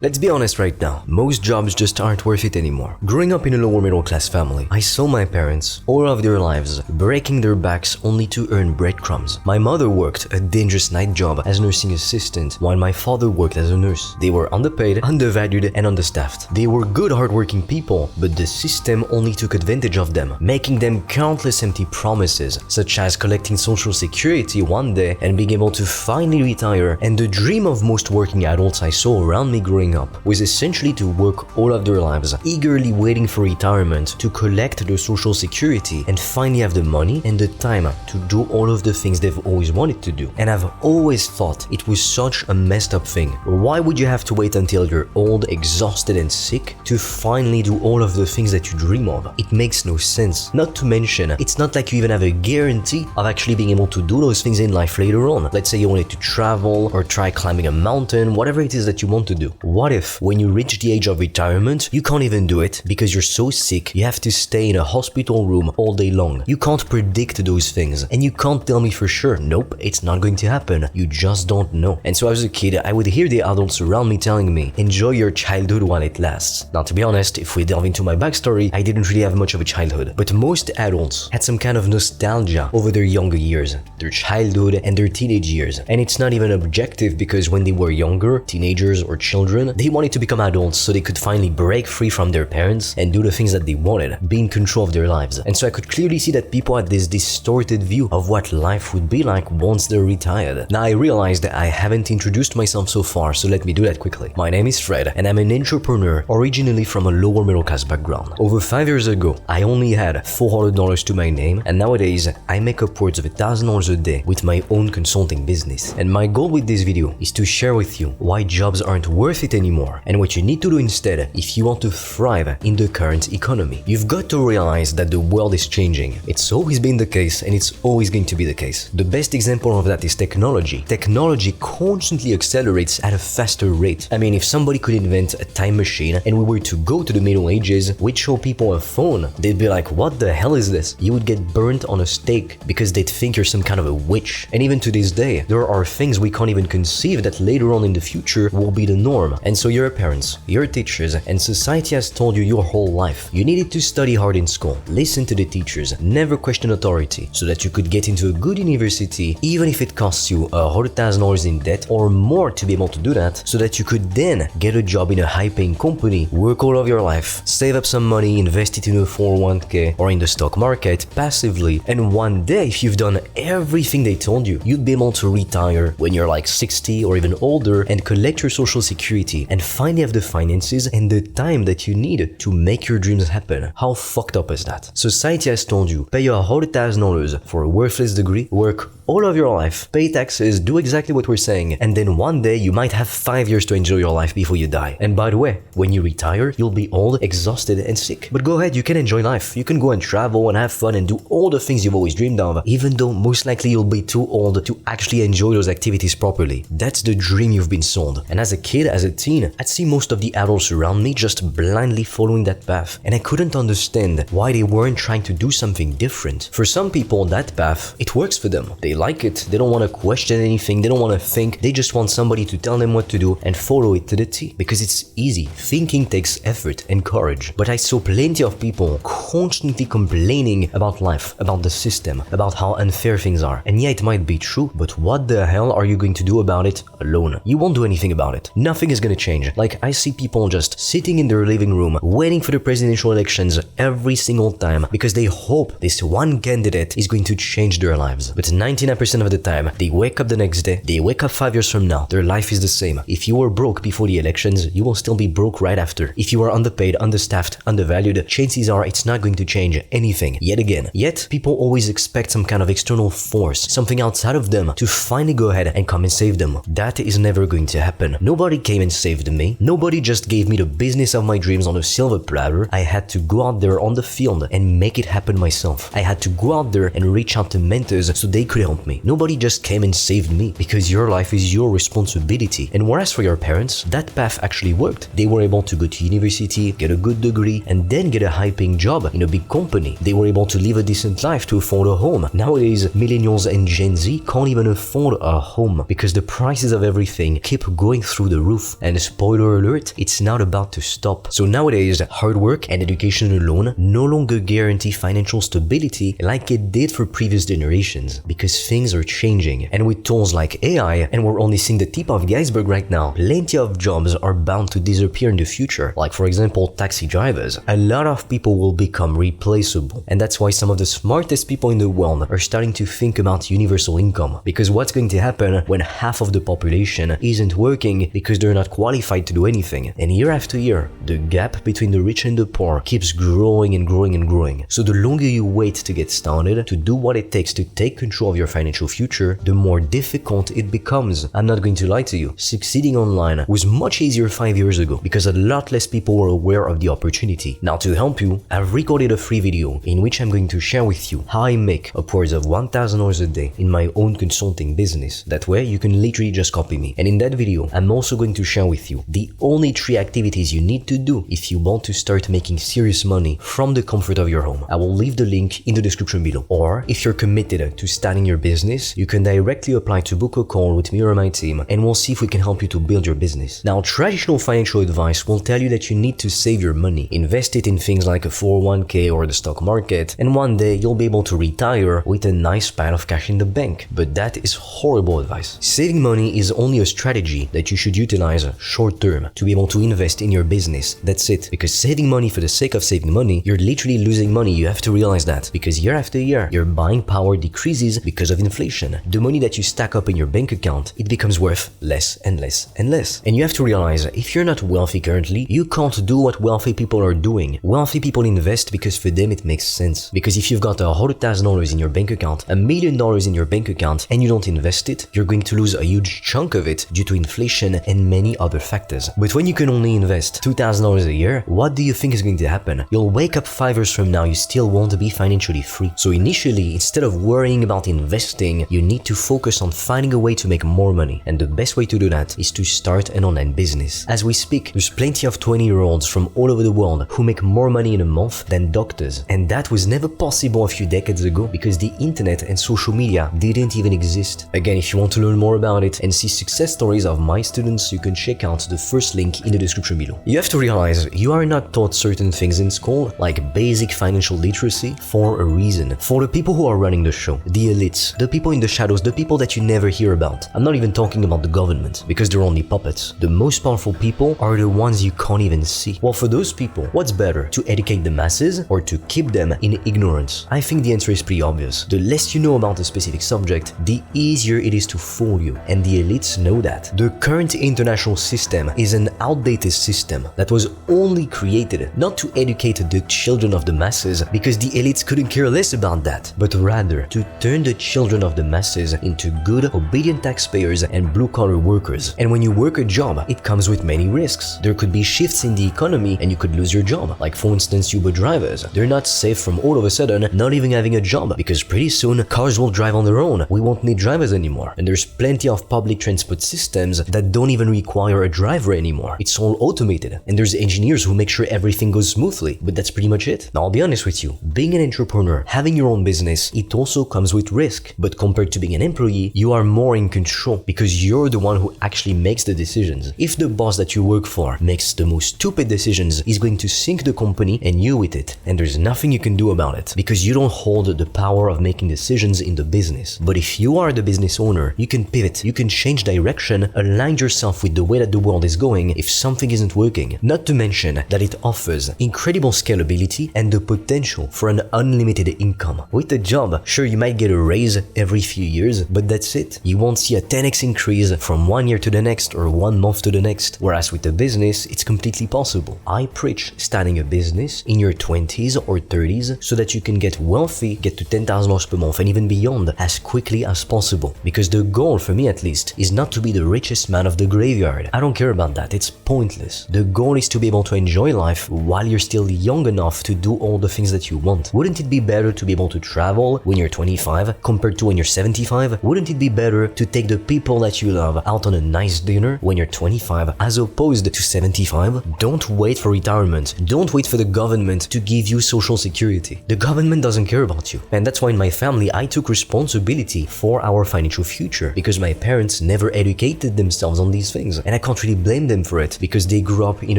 Let's be honest right now, most jobs just aren't worth it anymore. Growing up in a lower middle class family, I saw my parents, all of their lives, breaking their backs only to earn breadcrumbs. My mother worked a dangerous night job as nursing assistant, while my father worked as a nurse. They were underpaid, undervalued, and understaffed. They were good hardworking people, but the system only took advantage of them, making them countless empty promises, such as collecting social security one day and being able to finally retire. And the dream of most working adults I saw around me growing up was essentially to work all of their lives, eagerly waiting for retirement to collect their social security and finally have the money and the time to do all of the things they've always wanted to do. And I've always thought it was such a messed up thing. Why would you have to wait until you're old, exhausted and sick to finally do all of the things that you dream of? It makes no sense. Not to mention, it's not like you even have a guarantee of actually being able to do those things in life later on. Let's say you wanted to travel or try climbing a mountain, whatever it is that you want to do. What if, when you reach the age of retirement, you can't even do it because you're so sick you have to stay in a hospital room all day long? You can't predict those things, and you can't tell me for sure, nope, it's not going to happen. You just don't know. And so as a kid, I would hear the adults around me telling me, enjoy your childhood while it lasts. Now, to be honest, if we delve into my backstory, I didn't really have much of a childhood, but most adults had some kind of nostalgia over their younger years, their childhood and their teenage years. And it's not even objective because when they were younger, teenagers or children, they wanted to become adults so they could finally break free from their parents and do the things that they wanted, be in control of their lives. And so I could clearly see that people had this distorted view of what life would be like once they're retired. Now I realized that I haven't introduced myself so far, so let me do that quickly. My name is Fred, and I'm an entrepreneur originally from a lower middle class background. Over 5 years ago, I only had $400 to my name, and nowadays I make upwards of $1,000 a day with my own consulting business. And my goal with this video is to share with you why jobs aren't worth it anymore and what you need to do instead if you want to thrive in the current economy. You've got to realize that the world is changing. It's always been the case and it's always going to be the case. The best example of that is technology. Technology constantly accelerates at a faster rate. I mean, if somebody could invent a time machine and we were to go to the Middle Ages, we'd show people a phone, they'd be like, what the hell is this? You would get burnt on a stake because they'd think you're some kind of a witch. And even to this day, there are things we can't even conceive that later on in the future will be the norm. And so your parents, your teachers, and society has told you your whole life you needed to study hard in school, listen to the teachers, never question authority, so that you could get into a good university even if it costs you $100,000 in debt or more to be able to do that, so that you could then get a job in a high-paying company, work all of your life, save up some money, invest it in a 401k or in the stock market passively, and one day, if you've done everything they told you, you'd be able to retire when you're like 60 or even older and collect your social security and finally have the finances and the time that you need to make your dreams happen. How fucked up is that? Society has told you, pay $100,000 for a worthless degree, work all of your life, pay taxes, do exactly what we're saying, and then one day you might have 5 years to enjoy your life before you die. And by the way, when you retire, you'll be old, exhausted, and sick. But go ahead, you can enjoy life. You can go and travel and have fun and do all the things you've always dreamed of, even though most likely you'll be too old to actually enjoy those activities properly. That's the dream you've been sold. And as a kid, as a teen, I'd see most of the adults around me just blindly following that path, and I couldn't understand why they weren't trying to do something different. For some people, that path, it works for them. They like it, they don't want to question anything, they don't want to think, they just want somebody to tell them what to do and follow it to the T, because it's easy. Thinking takes effort and courage. But I saw plenty of people constantly complaining about life, about the system, about how unfair things are. And yeah, it might be true, but what the hell are you going to do about it alone? You won't do anything about it. Nothing is going to change. Like, I see people just sitting in their living room waiting for the presidential elections every single time because they hope this one candidate is going to change their lives. But 99% of the time, they wake up the next day, they wake up 5 years from now, their life is the same. If you were broke before the elections, you will still be broke right after. If you are underpaid, understaffed, undervalued, chances are it's not going to change anything yet again. Yet, people always expect some kind of external force, something outside of them, to finally go ahead and come and save them. That is never going to happen. Nobody came and saved me. Nobody just gave me the business of my dreams on a silver platter. I had to go out there on the field and make it happen myself. I had to go out there and reach out to mentors so they could help me. Nobody just came and saved me, because your life is your responsibility. And whereas for your parents, that path actually worked. They were able to go to university, get a good degree, and then get a high-paying job in a big company. They were able to live a decent life to afford a home. Nowadays, millennials and Gen Z can't even afford a home because the prices of everything keep going through the roof. And spoiler alert, it's not about to stop. So nowadays, hard work and education alone no longer guarantee financial stability like it did for previous generations, because things are changing. And with tools like AI, and we're only seeing the tip of the iceberg right now, plenty of jobs are bound to disappear in the future. Like for example, taxi drivers. A lot of people will become replaceable. And that's why some of the smartest people in the world are starting to think about universal income. Because what's going to happen when half of the population isn't working because they're not qualified to do anything? And year after year, the gap between the rich and the poor keeps growing and growing and growing. So the longer you wait to get started, to do what it takes to take control of your financial future, the more difficult it becomes. I'm not going to lie to you. Succeeding online was much easier 5 years ago because a lot less people were aware of the opportunity. Now to help you, I've recorded a free video in which I'm going to share with you how I make upwards of $1,000 a day in my own consulting business. That way you can literally just copy me. And in that video, I'm also going to share with you the only 3 activities you need to do if you want to start making serious money from the comfort of your home. I will leave the link in the description below. Or if you're committed to starting your business, you can directly apply to book a call with me or my team, and we'll see if we can help you to build your business. Now, traditional financial advice will tell you that you need to save your money, invest it in things like a 401k or the stock market, and one day you'll be able to retire with a nice pile of cash in the bank. But that is horrible advice. Saving money is only a strategy that you should utilize short term to be able to invest in your business. That's it. Because saving money for the sake of saving money, you're literally losing money. You have to realize that. Because year after year, your buying power decreases because of inflation. The money that you stack up in your bank account, it becomes worth less and less and less. And you have to realize, if you're not wealthy currently, you can't do what wealthy people are doing. Wealthy people invest because for them it makes sense. Because if you've got $100,000 in your bank account, $1 million in your bank account, and you don't invest it, you're going to lose a huge chunk of it due to inflation and many other factors. But when you can only invest $2,000 a year, what do you think is going to happen? You'll wake up 5 years from now, you still won't be financially free. So initially, instead of worrying about investing, you need to focus on finding a way to make more money. And the best way to do that is to start an online business. As we speak, there's plenty of 20-year-olds from all over the world who make more money in a month than doctors. And that was never possible a few decades ago because the internet and social media didn't even exist. Again, if you want to learn more about it and see success stories of my students, you can check out the first link in the description below. You have to realize you are not taught certain things in school, like basic financial literacy, for a reason. For the people who are running the show, the elites, the people in the shadows, the people that you never hear about. I'm not even talking about the government, because they're only puppets. The most powerful people are the ones you can't even see. Well, for those people, what's better, to educate the masses or to keep them in ignorance? I think the answer is pretty obvious. The less you know about a specific subject, the easier it is to fool you, and the elites know that. The current international system is an outdated system that was only created not to educate the children of the masses, because the elites couldn't care less about that, but rather to turn the children of the masses into good, obedient taxpayers and blue-collar workers. And when you work a job, it comes with many risks. There could be shifts in the economy and you could lose your job. Like for instance, Uber drivers. They're not safe from all of a sudden not even having a job, because pretty soon cars will drive on their own. We won't need drivers anymore. And there's plenty of public transport systems that don't even require a driver anymore. It's all automated. And there's engineers who make sure everything goes smoothly. But that's pretty much it. Now I'll be honest with you, being an entrepreneur, having your own business, it also comes with risk. But compared to being an employee, you are more in control because you're the one who actually makes the decisions. If the boss that you work for makes the most stupid decisions, he's going to sink the company and you with it. And there's nothing you can do about it because you don't hold the power of making decisions in the business. But if you are the business owner, you can pivot, you can change direction, align yourself with the way that the world is going if something isn't working. Not to mention that it offers incredible scalability and the potential for an unlimited income. With a job, sure, you might get a raise every few years, but that's it. You won't see a 10x increase from 1 year to the next or 1 month to the next. Whereas with a business, it's completely possible. I preach starting a business in your 20s or 30s so that you can get wealthy, get to $10,000 per month and even beyond as quickly as possible. Because the goal, for me at least, is not to be the richest man of the graveyard. I don't care about that. It's pointless. The goal is to be able to enjoy life while you're still young enough to do all the things that you want. Wouldn't it be better to be able to travel when you're 25 compared to when you're 75? Wouldn't it be better to take the people that you love out on a nice dinner when you're 25 as opposed to 75? Don't wait for retirement. Don't wait for the government to give you social security. The government doesn't care about you. And that's why in my family, I took responsibility for our financial future because my parents never educated themselves on these things. And I can't really blame them for it because they grew up in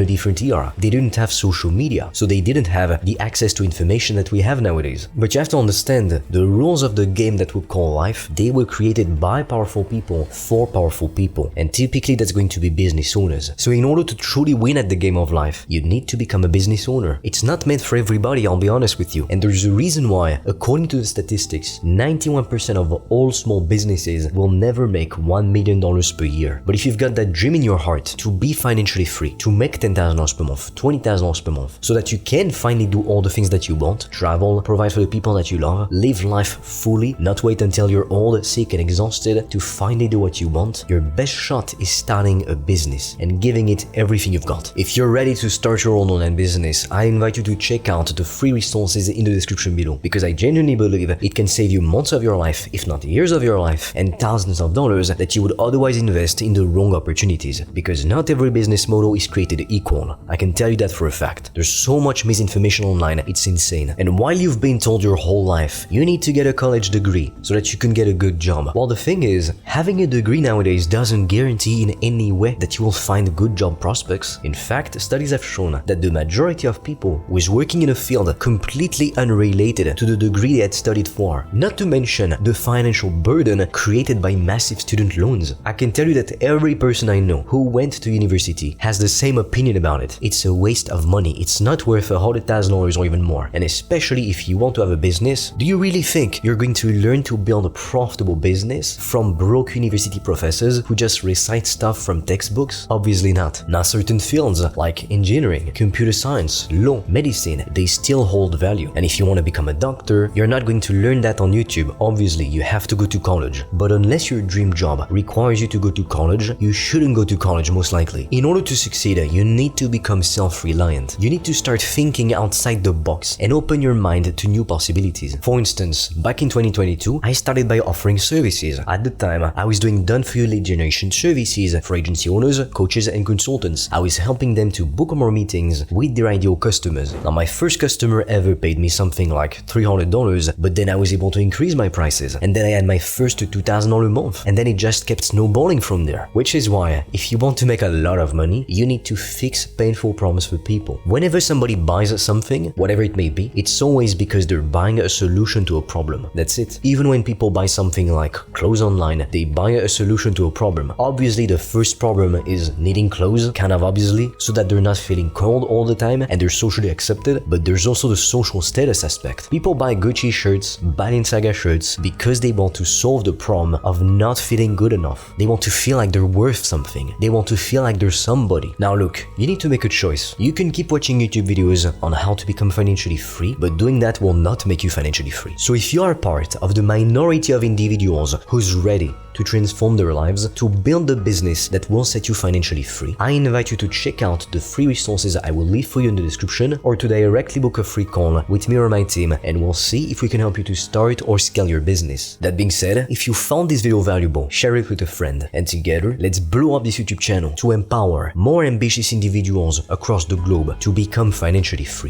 a different era. They didn't have social media, so they didn't have the access to information that we have nowadays. But you have to understand, the rules of the game that we call life, they were created by powerful people for powerful people, and typically that's going to be business owners. So in order to truly win at the game of life, you need to become a business owner. It's not meant for everybody, I'll be honest with you, and there's a reason why. According to the statistics, 91% of all small businesses will never make $1 million per year. But if you've got that dream in your heart to be financially free, to make $10,000 per month, $20,000 per month, so that you can finally do all the things that you want, travel, provide for the people that you love, live life fully, not wait until you're old, sick and exhausted to finally do what you want, your best shot is starting a business and giving it everything you've got. If you're ready to start your own online business, I invite you to check out the free resources in the description below, because I genuinely believe it can save you months of your life, if not years of your life, and thousands of dollars that you would otherwise invest in the wrong opportunities. Because not every business model is created equal. I can tell you that for a fact. There's so much misinformation online, it's insane. And while you've been told your whole life, you need to get a college degree so that you can get a good job. Well, the thing is, having a degree nowadays doesn't guarantee in any way that you will find good job prospects. In fact, studies have shown that the majority of people who is working in a field completely unrelated to the degree they had studied for. Not to mention the financial burden created by massive student loans. I can tell you that every person I know who went to university has the same opinion about it. It's a waste of money. It's not worth $100,000 or even more. And especially if you want to have a business, do you really think you're going to learn to build a profitable business from broke university professors who just recite stuff from textbooks? Obviously not. Now certain fields like engineering, computer science, law, medicine, they still hold value. And if you want to become a doctor, you're not going to learn that on YouTube. Obviously, you have to go to college. But unless your dream job requires you to go to college, you shouldn't go to college most likely. In order to succeed, you need to become self-reliant. You need to start thinking outside the box and open your mind to new possibilities. For instance, back in 2022, I started by offering services. At the time, I was doing done-for-you lead generation services for agency owners, coaches, and consultants. I was helping them to book more meetings with their ideal customers. Now, my first customer ever paid me something like $300, but then I was able to increase my prices, and then I had my first $2,000 a month, and then it just kept snowballing from there. Which is why, if you want to make a lot of money, you need to fix painful problems for people. Whenever somebody buys something, whatever it may be, it's always because they're buying a solution to a problem. That's it. Even when people buy something like clothes online, they buy a solution to a problem. Obviously, the first problem is needing clothes, kind of obviously, so that they're not feeling cold all the time and they're socially accepted, but there's also the social status aspect. People buy Gucci shirts, Balenciaga shirts, because they want to solve the problem of not feeling good enough. They want to feel like they're worth something. They want to feel like they're somebody. Now look, you need to make a choice. You can keep watching YouTube videos on how to become financially free, but doing that will not make you financially free. So if you are part of the minority of individuals who's ready to transform their lives, to build a business that will set you financially free, I invite you to check out the free resources I will leave for you in the description, or to directly book a free call with me or my team, and we'll see if we can help you to start or scale your business. That being said, if you found this video valuable, share it with a friend, and together, let's blow up this YouTube channel to empower more ambitious individuals across the globe to become financially free.